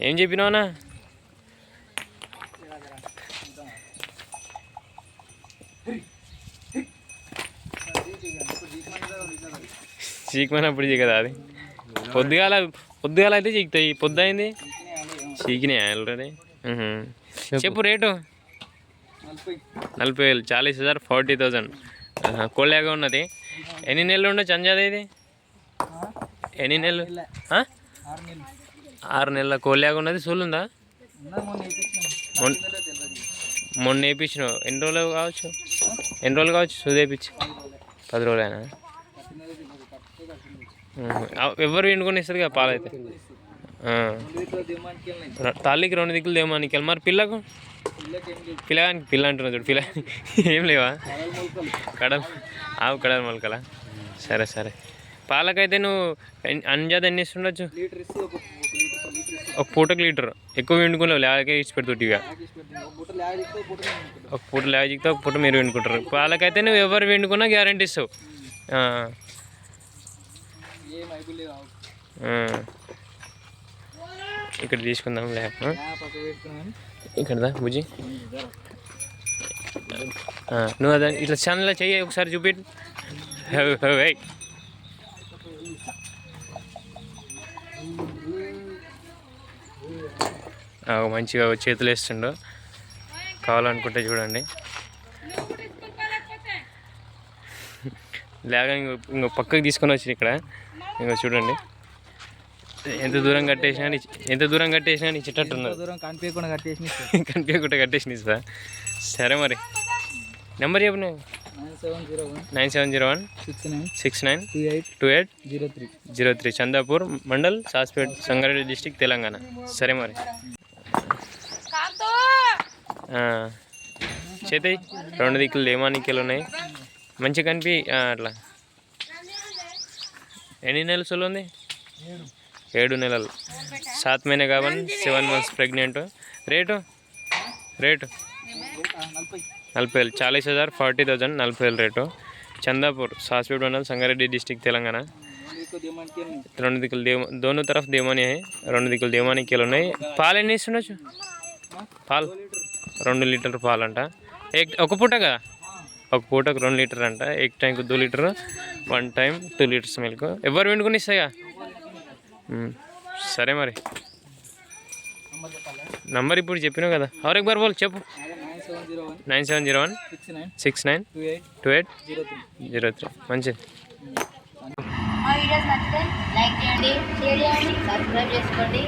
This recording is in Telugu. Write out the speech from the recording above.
ఏం చెప్పినావునా? చీకమన్నప్పుడు చీకదా అది? పొద్దుగాల పొద్దుగాల అయితే చీకుతాయి. పొద్దు అయింది చీకినాయి ఆల్రెడీ. చెప్పు రేటు. 40,000 40,000 40,000 కోళ్ళగా ఉన్నది. ఎన్ని నెలలు ఉండొచ్చు అంజాది ఇది? ఎన్ని నెలలు? 6 నెలల కోళ్ళగా ఉన్నది. సూలుందా? మొన్న వేయించినావు. ఎన్ని రోజులు కావచ్చు? ఎన్ని రోజులు కావచ్చు సూది వేయించి? 10 రోజులైనా? ఎవరు ఎండుకొని ఇస్తారు కదా పాలు అయితే. తల్లికి 2 దిక్కులు దేమానికి. మరి పిల్లకు? పిల్లగానికి పిల్ల అంటున్నా చూడు. పిల్ల ఏం లేవా? కడలు మొలకలా? సరే సరే. పాలకైతే నువ్వు అంజాది ఎన్ని ఇస్తుండొచ్చు? ఒక పూటకు లీటర్. ఎక్కువ వండుకోలేవు, లేకే ఇచ్చి పెడుతుంది. ఇక ఒక పూట లేక చిక్తే ఒక పూట మీరు వండుకుంటారు. పాలకైతే నువ్వు ఎవరు వండుకున్నా గ్యారంటీ ఇస్తావు. ఇక్కడ తీసుకుందాం లేక. ఇక్కడదా బుజ్జి? నువ్వు అదే ఇట్లా ఛానల్లో చెయ్యి ఒకసారి చూపెట్టు. మంచిగా చేతులు వేస్తుండు. కావాలనుకుంటే చూడండి. లేక ఇంకో పక్కకి తీసుకొని వచ్చి ఇక్కడ ఇంకో చూడండి. ఎంత దూరం కట్టేసినా నీ చిట్టట్టున్నారు. కనిపించకుండా కట్టేసిన. సరే మరి నెంబర్ చెప్పు. 9701 692803 చందాపూర్ మండల్, సాస్పేట్, సంగారెడ్డి డిస్టిక్, తెలంగాణ. సరే మరి చేతాయి. 2 దిక్కులు దేమానికలు ఉన్నాయి. మంచిగా కనిపి అట్లా. ఎన్ని నెలలు సొల్లు ఉంది? 7 నెలలు. 7 మहीने కాబట్టి 7 months pregnant. Rate 40,000 40,000 40,000 40,000 rate. Chandapur, Saspet mandal, Sangareddy district, Telangana. 2 దిక్కులు దోనో తరఫ్ దేమాని. 2 దిక్కులు దేమానికలు ఉన్నాయి. పాలు ఎన్ని ఇస్తుండొచ్చు? పాలు 2 లీటర్ పాలంట. ఒక పూట కదా? ఒక పూటకు 2 లీటర్ అంట. एक टाइम को 2 लीटर, 1 टाइम 2 लीटर्स మిల్క్. ఎవరు వండుకొని ఇస్తాయా? సరే మరి నంబర్ ఇప్పుడు చెప్పినావు కదా. और एक बार बोल చెప్పు. 9701 692803. మంచిది. మా వీడియోస్ నచ్చితే లైక్ చేయండి, షేర్ చేయండి, సబ్స్క్రైబ్ చేసుకోండి.